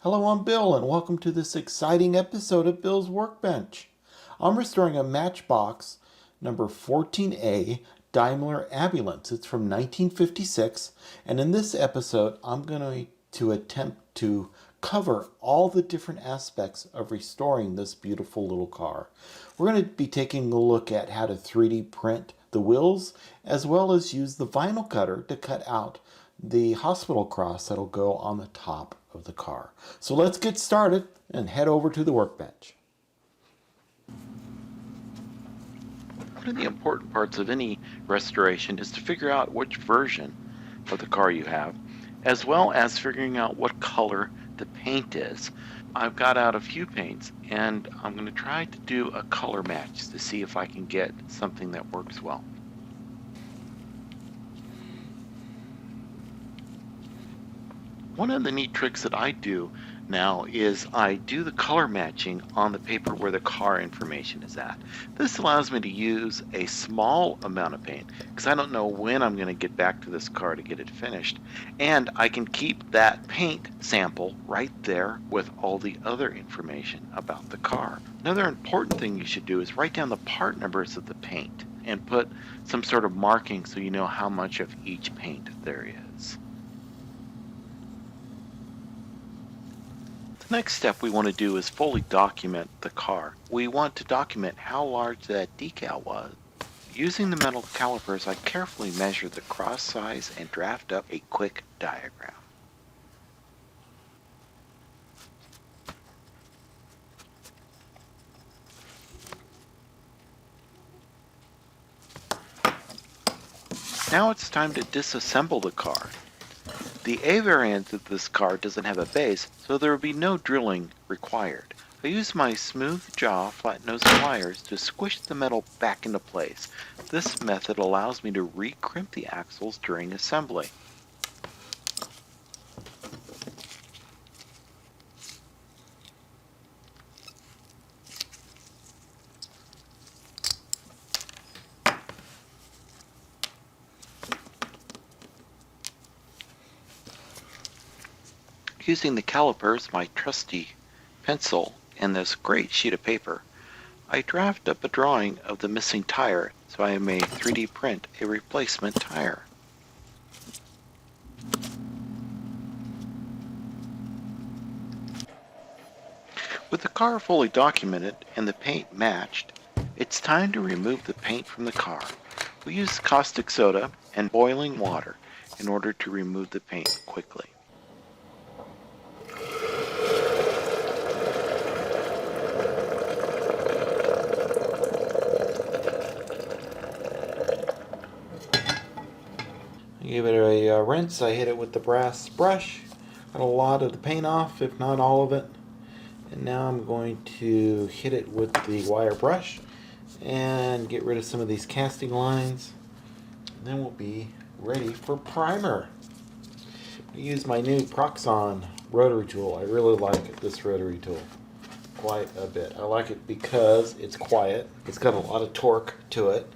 Hello, I'm Bill, and welcome to this exciting episode of Bill's Workbench. I'm restoring a Matchbox number 14A Daimler Ambulance. It's from 1956, and in this episode, I'm going to attempt to cover all the different aspects of restoring this beautiful little car. We're going to be taking a look at how to 3D print the wheels, as well as use the vinyl cutter to cut out the hospital cross that'll go on the top of the car. So let's get started and head over to the workbench. One of the important parts of any restoration is to figure out which version of the car you have, as well as figuring out what color the paint is. I've got out a few paints, and I'm going to try to do a color match to see if I can get something that works well. One of the neat tricks that I do now is I do the color matching on the paper where the car information is at. This allows me to use a small amount of paint because I don't know when I'm going to get back to this car to get it finished. And I can keep that paint sample right there with all the other information about the car. Another important thing you should do is write down the part numbers of the paint and put some sort of marking so you know how much of each paint there is. The next step we want to do is fully document the car. We want to document how large that decal was. Using the metal calipers, I carefully measure the cross size and draft up a quick diagram. Now it's time to disassemble the car. The A variant of this car doesn't have a base, so there will be no drilling required. I use my smooth jaw flat nose pliers to squish the metal back into place. This method allows me to re-crimp the axles during assembly. Using the calipers, my trusty pencil, and this great sheet of paper, I draft up a drawing of the missing tire so I may 3D print a replacement tire. With the car fully documented and the paint matched, it's time to remove the paint from the car. We use caustic soda and boiling water in order to remove the paint quickly. Give it a rinse. I hit it with the brass brush. Got a lot of the paint off, if not all of it. And now I'm going to hit it with the wire brush and get rid of some of these casting lines. And then we'll be ready for primer. I use my new Proxxon rotary tool. I really like this rotary tool quite a bit. I like it because it's quiet. It's got a lot of torque to it.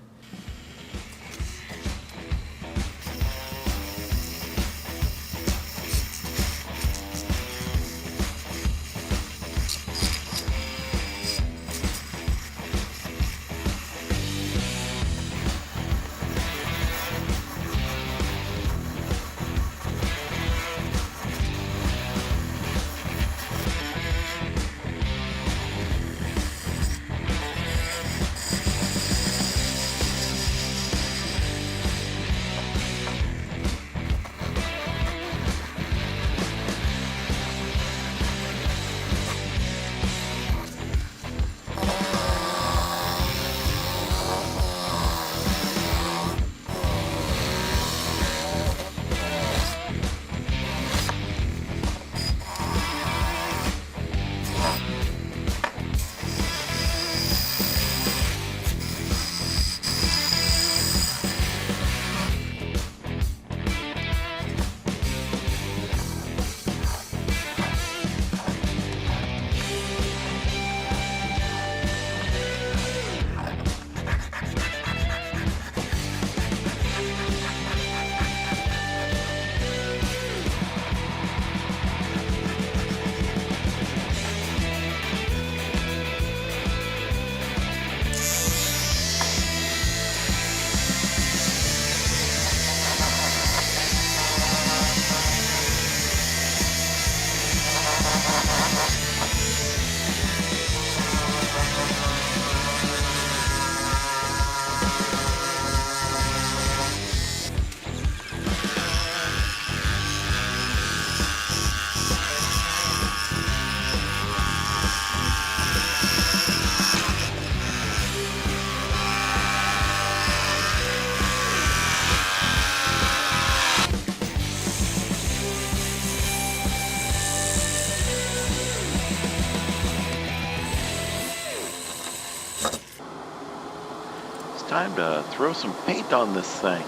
time to throw some paint on this thing.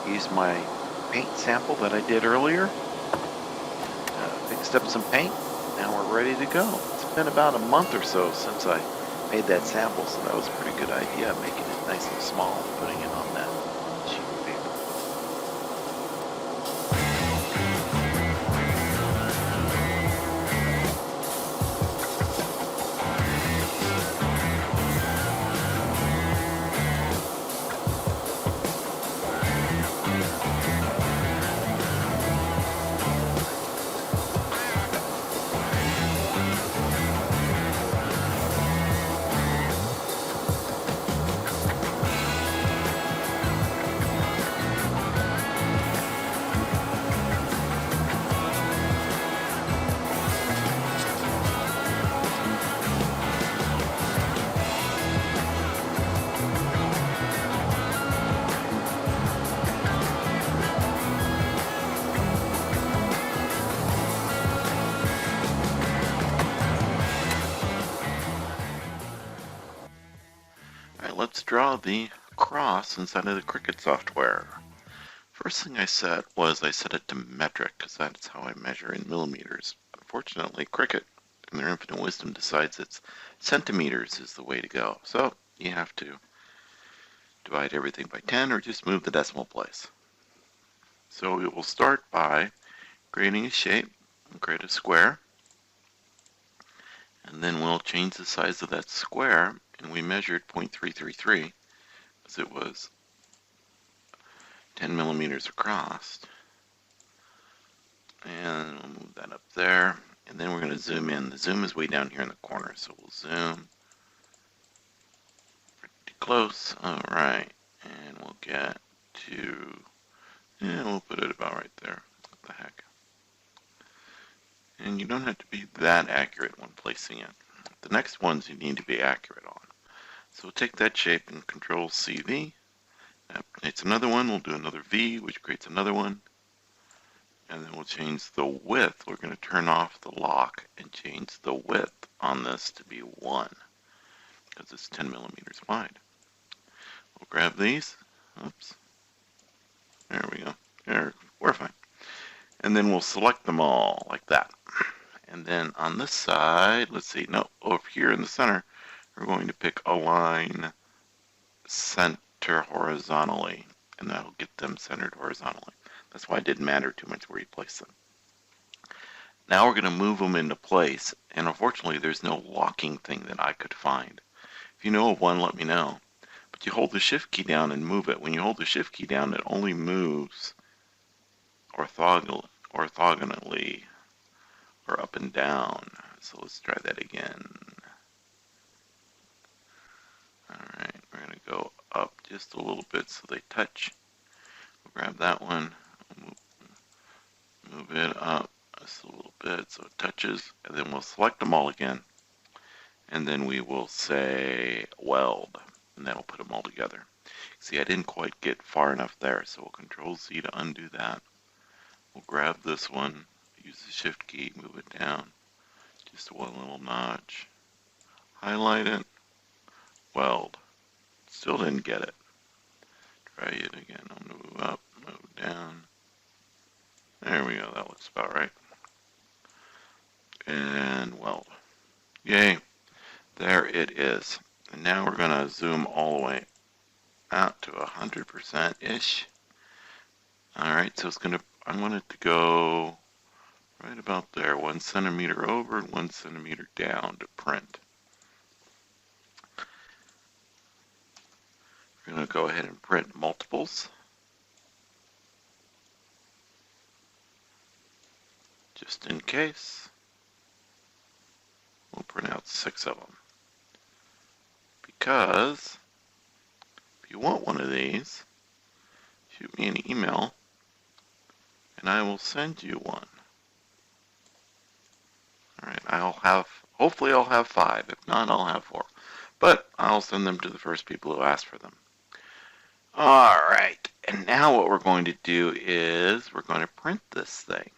Use my paint sample that I did earlier. Mixed up some paint. Now we're ready to go. It's been about a month or so since I made that sample, so that was a pretty good idea, making it nice and small and putting it on that sheet of paper. Alright, let's draw the cross inside of the Cricut software. First thing I set was I set it to metric, because that's how I measure in millimeters. Unfortunately, Cricut, in their infinite wisdom, decides it's centimeters is the way to go. So you have to divide everything by 10 or just move the decimal place. So we will start by creating a shape and create a square. And then we'll change the size of that square, and we measured 0.333 because it was 10 millimeters across. And we'll move that up there, and then we're going to zoom in. The zoom is way down here in the corner, so we'll zoom pretty close. Alright, and we'll get to, yeah, we'll put it about right there. What the heck. And you don't have to be that accurate when placing it. The next ones you need to be accurate on. So we'll take that shape and Control CV. That creates another one. We'll do another V, which creates another one. And then we'll change the width. We're going to turn off the lock and change the width on this to be 1 because it's 10 millimeters wide. We'll grab these. Oops. There we go. There, we're fine. And then we'll select them all like that. And then on this side, let's see, no, over here in the center, we're going to pick Align Center Horizontally, and that'll get them centered horizontally. That's why it didn't matter too much where you place them. Now we're going to move them into place, and unfortunately there's no locking thing that I could find. If you know of one, let me know. But you hold the Shift key down and move it. When you hold the Shift key down, it only moves orthogonally or up and down. So let's try that again. Alright, we're going to go up just a little bit so they touch. We'll grab that one, move it up just a little bit so it touches, and then we'll select them all again. And then we will say weld, and that'll put them all together. See, I didn't quite get far enough there, so we'll Control Z to undo that. We'll grab this one, use the Shift key, move it down, just one little notch, highlight it, weld. Still didn't get it. Try it again. I'm going to move up, move down. There we go, that looks about right. And weld. Yay, there it is. And now we're going to zoom all the way out to 100%-ish. Alright, so it's going to, I want it to go right about there, 1 centimeter over and 1 centimeter down to print. We're going to go ahead and print multiples. Just in case. We'll print out 6 of them. Because if you want one of these, shoot me an email and I will send you one. Alright, hopefully I'll have 5. If not, I'll have 4. But I'll send them to the first people who ask for them. Alright, and now what we're going to do is we're going to print this thing.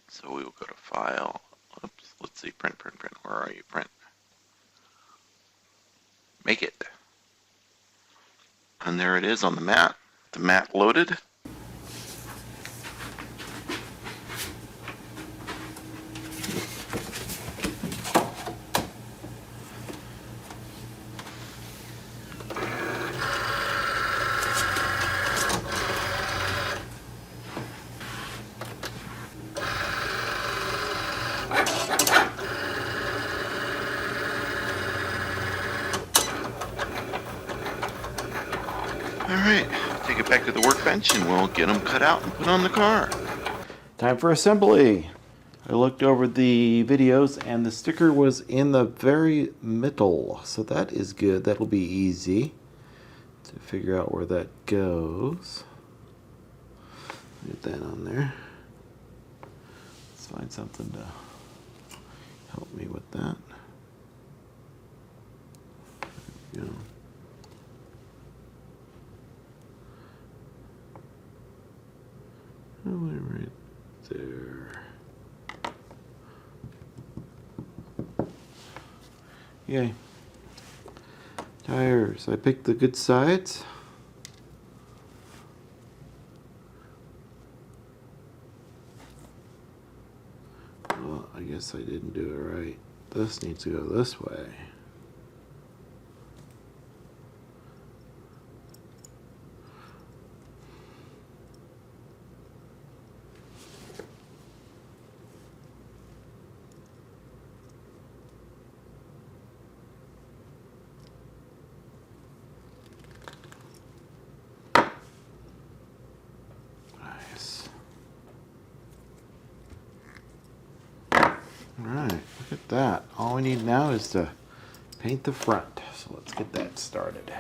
So we will go to File. Oops, let's see, print. Where are you? Print. Make it. And there it is on the mat. The mat loaded. Alright, take it back to the workbench and we'll get them cut out and put on the car. Time for assembly. I looked over the videos and the sticker was in the very middle, so that is good. That'll be easy to figure out where that goes. Get that on there. Let's find something to help me with that. There we go. Right there. Yay. Tires. I picked the good sides. Well, I guess I didn't do it right. This needs to go this way. Alright, look at that. All we need now is to paint the front. So let's get that started.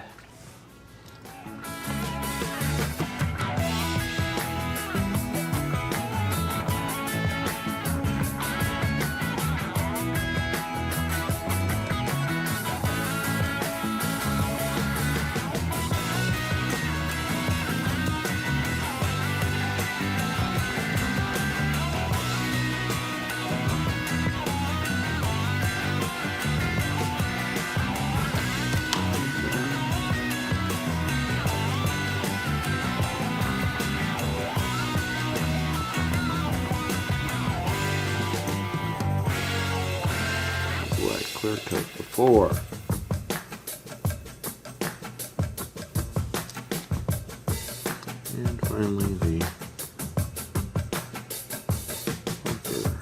Clear coat before. And finally the bumper.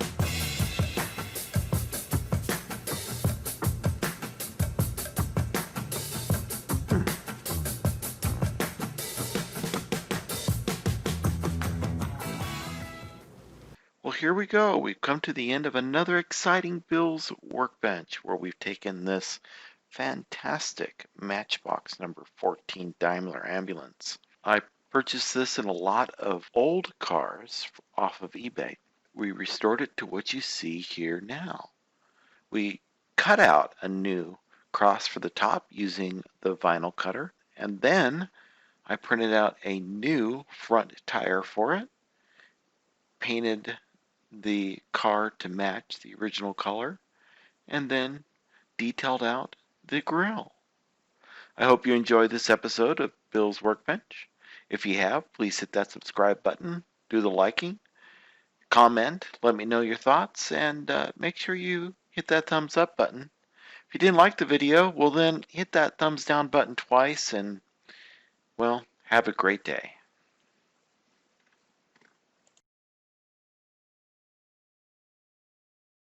Well, here we go. We've come to the end of another exciting Bill's workbench where we've taken this fantastic Matchbox number 14 Daimler Ambulance. I purchased this in a lot of old cars off of eBay. We restored it to what you see here now. We cut out a new cross for the top using the vinyl cutter, and then I printed out a new front tire for it, painted the car to match the original color, and then detailed out the grille. I hope you enjoyed this episode of Bill's Workbench. If you have, please hit that subscribe button, do the liking, comment, let me know your thoughts, and make sure you hit that thumbs up button. If you didn't like the video, well then hit that thumbs down button twice, and well, have a great day.